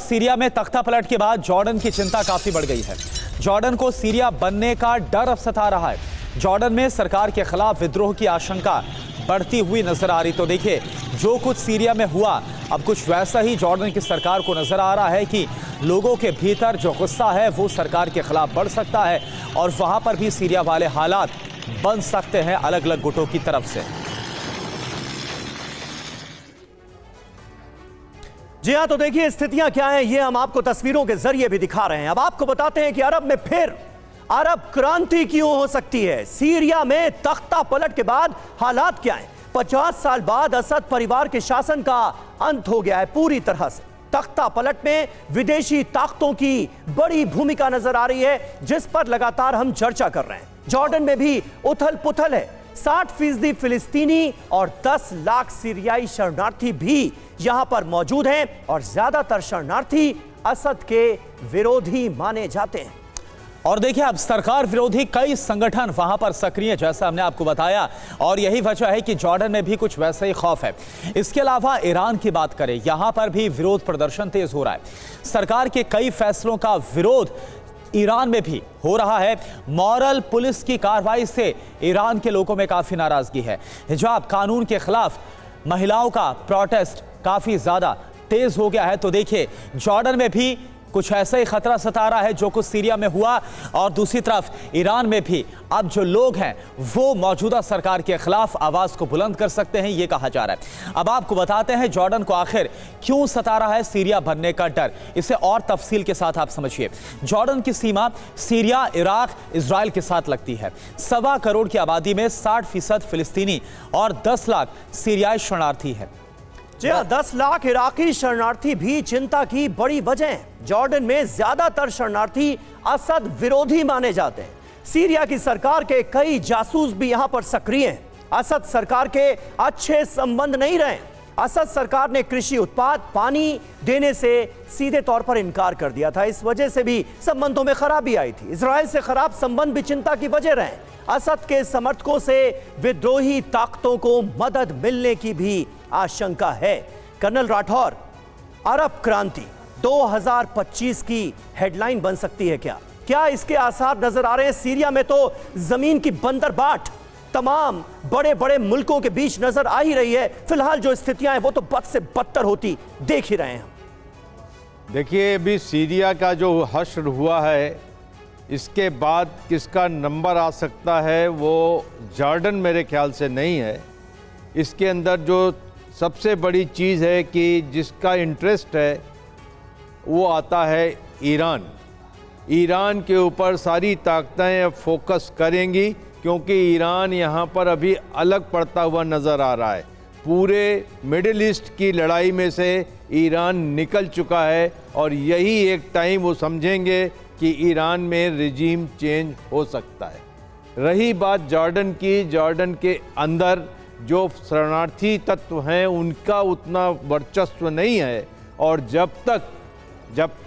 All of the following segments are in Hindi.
सीरिया में तख्ता पलट के बाद जॉर्डन की चिंता काफी बढ़ गई है। जॉर्डन को सीरिया बनने का डर अब सता रहा है। जॉर्डन में सरकार के खिलाफ विद्रोह की आशंका बढ़ती हुई नजर आ रही। तो देखिए, जो कुछ सीरिया में हुआ, अब कुछ वैसा ही जॉर्डन की सरकार को नजर आ रहा है कि लोगों के भीतर जो गुस्सा है वो सरकार के खिलाफ बढ़ सकता है और वहां पर भी सीरिया वाले हालात बन सकते हैं अलग अलग गुटों की तरफ से। जी हां, तो देखिए स्थितियां क्या हैं, ये हम आपको तस्वीरों के जरिए भी दिखा रहे हैं। अब आपको बताते हैं कि अरब में फिर अरब क्रांति क्यों हो सकती है। सीरिया में तख्ता पलट के बाद हालात क्या हैं। 50 साल बाद असद परिवार के शासन का अंत हो गया है पूरी तरह से। तख्ता पलट में विदेशी ताकतों की बड़ी भूमिका नजर आ रही है, जिस पर लगातार हम चर्चा कर रहे हैं। जॉर्डन में भी उथल पुथल है। 60% फिलिस्तीनी और 10 लाख सीरियाई शरणार्थी भी यहां पर मौजूद हैं और ज्यादातर शरणार्थी असद के विरोधी माने जाते हैं। और देखिए, अब सरकार विरोधी कई संगठन वहां पर सक्रिय, जैसा हमने आपको बताया, और यही वजह है कि जॉर्डन में भी कुछ वैसा ही खौफ है। इसके अलावा ईरान की बात करें, यहां पर भी विरोध प्रदर्शन तेज हो रहा है। सरकार के कई फैसलों का विरोध ईरान में भी हो रहा है। मॉरल पुलिस की कार्रवाई से ईरान के लोगों में काफी नाराजगी है। हिजाब कानून के खिलाफ महिलाओं का प्रोटेस्ट काफी ज्यादा तेज हो गया है। तो देखिए, जॉर्डन में भी कुछ ऐसा ही खतरा सता रहा है जो कुछ सीरिया में हुआ, और दूसरी तरफ ईरान में भी अब जो लोग हैं वो मौजूदा सरकार के खिलाफ आवाज को बुलंद कर सकते हैं, ये कहा जा रहा है। अब आपको बताते हैं जॉर्डन को आखिर क्यों सता रहा है सीरिया बनने का डर। इसे और तफसील के साथ आप समझिए। जॉर्डन की सीमा सीरिया, इराक, इजराइल के साथ लगती है। 1.25 करोड़ की आबादी में 60% फिलिस्तीनी और 10 लाख सीरियाई शरणार्थी है। जी हाँ, 10 लाख इराकी शरणार्थी भी चिंता की बड़ी वजह है। जॉर्डन में ज्यादातर शरणार्थी असद विरोधी माने जाते हैं। सीरिया की सरकार के कई जासूस भी यहां पर सक्रिय हैं। असद सरकार के अच्छे संबंध नहीं रहे। असद सरकार ने कृषि उत्पाद, पानी देने से सीधे तौर पर इनकार कर दिया था। इस वजह से भी संबंधों में खराबी आई थी। इजराइल से खराब संबंध भी चिंता की वजह रहे। असद के समर्थकों से विद्रोही ताकतों को मदद मिलने की भी आशंका है। कर्नल राठौर, अरब क्रांति 2025 की हेडलाइन बन सकती है क्या? क्या इसके आसार नजर आ रहे हैं? सीरिया में तो जमीन की बंदरबाट तमाम बड़े बड़े मुल्कों के बीच नजर आ ही रही है। फिलहाल जो स्थितियां हैं वो तो बद से बदतर होती देख ही रहे हैं। देखिए, अभी सीरिया का जो हश्र हुआ है, इसके बाद किसका नंबर आ सकता है वो जॉर्डन मेरे ख्याल से नहीं है। इसके अंदर जो सबसे बड़ी चीज़ है कि जिसका इंटरेस्ट है वो आता है ईरान। ईरान के ऊपर सारी ताकतें अब फोकस करेंगी, क्योंकि ईरान यहाँ पर अभी अलग पड़ता हुआ नज़र आ रहा है। पूरे मिडिल ईस्ट की लड़ाई में से ईरान निकल चुका है और यही एक टाइम वो समझेंगे कि ईरान में रिजीम चेंज हो सकता है। रही बात जॉर्डन की, जॉर्डन के अंदर जो शरणार्थी तत्व हैं उनका उतना वर्चस्व नहीं है, और जब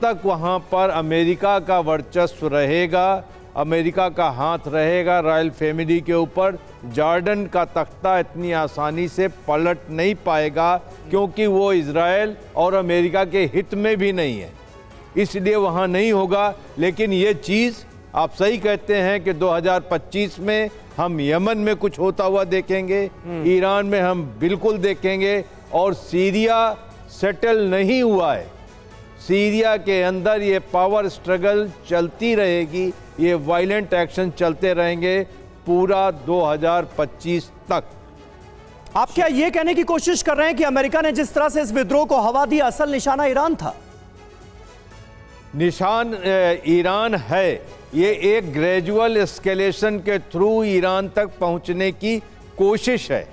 तक वहाँ पर अमेरिका का वर्चस्व रहेगा, अमेरिका का हाथ रहेगा रॉयल फैमिली के ऊपर, जॉर्डन का तख्ता इतनी आसानी से पलट नहीं पाएगा, क्योंकि वो इजराइल और अमेरिका के हित में भी नहीं है, इसलिए वहाँ नहीं होगा। लेकिन ये चीज़ आप सही कहते हैं कि 2025 में हम यमन में कुछ होता हुआ देखेंगे, ईरान में हम बिल्कुल देखेंगे, और सीरिया सेटल नहीं हुआ है। सीरिया के अंदर ये पावर स्ट्रगल चलती रहेगी, ये वायलेंट एक्शन चलते रहेंगे पूरा 2025 तक। आप क्या ये कहने की कोशिश कर रहे हैं कि अमेरिका ने जिस तरह से इस विद्रोह को हवा दी, असल निशाना ईरान था? निशान ईरान है। ये एक ग्रेजुअल एस्केलेशन के थ्रू ईरान तक पहुंचने की कोशिश है।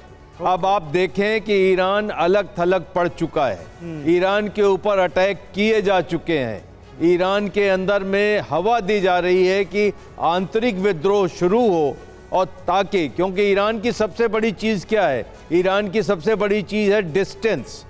अब आप देखें कि ईरान अलग थलग पड़ चुका है। ईरान के ऊपर अटैक किए जा चुके हैं। ईरान के अंदर में हवा दी जा रही है कि आंतरिक विद्रोह शुरू हो, और ताकि, क्योंकि ईरान की सबसे बड़ी चीज़ क्या है? ईरान की सबसे बड़ी चीज़ है डिस्टेंस।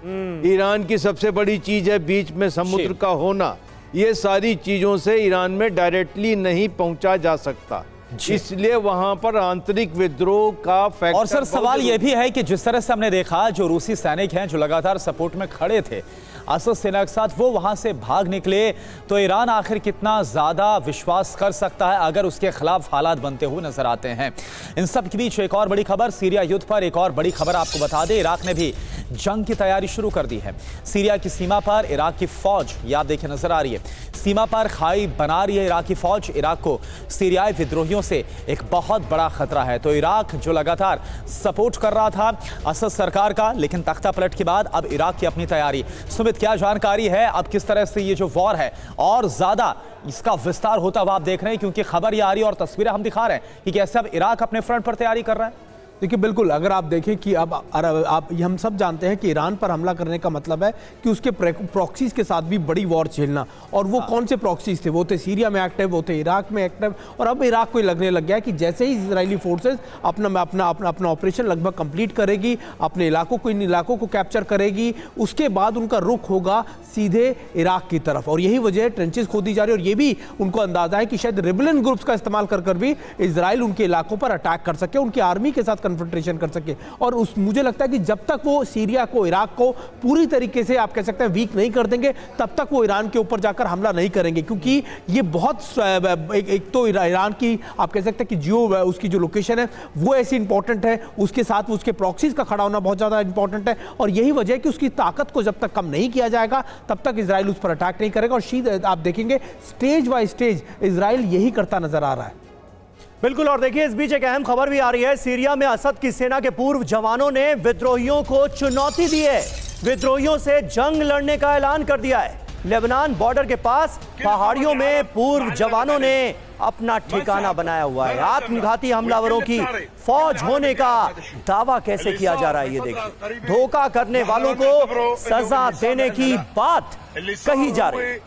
ईरान की सबसे बड़ी चीज़ है बीच में समुद्र का होना। ये सारी चीज़ों से ईरान में डायरेक्टली नहीं पहुंचा जा सकता। इसलिए वहां पर आंतरिक विद्रोह का फैक्टर। और सर सवाल यह भी है कि जिस तरह से हमने देखा जो रूसी सैनिक हैं जो लगातार सपोर्ट में खड़े थे असद सेना के साथ, वो वहां से भाग निकले, तो ईरान आखिर कितना ज्यादा विश्वास कर सकता है अगर उसके खिलाफ हालात बनते हुए नजर आते हैं। इन सब के बीच एक और बड़ी खबर, सीरिया युद्ध पर एक और बड़ी खबर आपको बता दें, इराक ने भी जंग की तैयारी शुरू कर दी है। सीरिया की सीमा पर इराक की फौज, ये आप देखिए नजर आ रही है, सीमा पर खाई बना रही है इराकी फौज। इराक को सीरियाई विद्रोहियों से एक बहुत बड़ा खतरा है। तो इराक जो लगातार सपोर्ट कर रहा था असद सरकार का, लेकिन तख्ता पलट के बाद अब इराक की अपनी तैयारी। सुमित, क्या जानकारी है अब किस तरह से ये जो वॉर है और ज्यादा इसका विस्तार होता हुआ आप देख रहे हैं, क्योंकि खबर ये आ रही है और तस्वीरें हम दिखा रहे हैं कि कैसे अब इराक अपने फ्रंट पर तैयारी कर रहा है। देखिए बिल्कुल, अगर आप देखें कि अब आप हम सब जानते हैं कि ईरान पर हमला करने का मतलब है कि उसके प्रॉक्सीज के साथ भी बड़ी वॉर झेलना। और वो कौन से प्रॉक्सीज थे? वो थे सीरिया में एक्टिव, वो थे इराक में एक्टिव, और अब इराक को लगने लग गया है कि जैसे ही इजरायली फोर्सेस अपना ऑपरेशन लगभग कंप्लीट करेगी, अपने इन इलाकों को कैप्चर करेगी, उसके बाद उनका रुख होगा सीधे इराक की तरफ। और यही वजह है ट्रेंचेस खोदी जा रही है। और ये भी उनको अंदाजा है कि शायद रिबेलियन ग्रुप्स का इस्तेमाल कर भी इजराइल उनके इलाकों पर अटैक कर सके, उनकी आर्मी के साथ कन्फ्रंटेशन कर सके। और मुझे लगता है कि जब तक वो सीरिया को, इराक को पूरी तरीके से आप कह सकते हैं वीक नहीं कर देंगे, तब तक वो ईरान के ऊपर जाकर हमला नहीं करेंगे। क्योंकि ये बहुत एक तो ईरान की आप कह सकते हैं कि उसकी जो लोकेशन है वो ऐसी इंपॉर्टेंट है, उसके साथ उसके प्रॉक्सीज का खड़ा होना बहुत ज्यादा इंपॉर्टेंट है। और यही वजह है कि उसकी ताकत को जब तक कम नहीं किया जाएगा तब तक इजराइल उस पर अटैक नहीं करेगा। और आप देखेंगे स्टेज बाय स्टेज इजराइल यही करता नजर आ रहा है। बिल्कुल। और देखिए इस बीच एक अहम खबर भी आ रही है, सीरिया में असद की सेना के पूर्व जवानों ने विद्रोहियों को चुनौती दी है, विद्रोहियों से जंग लड़ने का ऐलान कर दिया है। लेबनान बॉर्डर के पास पहाड़ियों में पूर्व जवानों ने अपना ठिकाना बनाया हुआ है। आत्मघाती हमलावरों की फौज होने का दावा कैसे किया जा रहा है ये देखिए। धोखा करने वालों को सजा देने की बात कही जा रही है।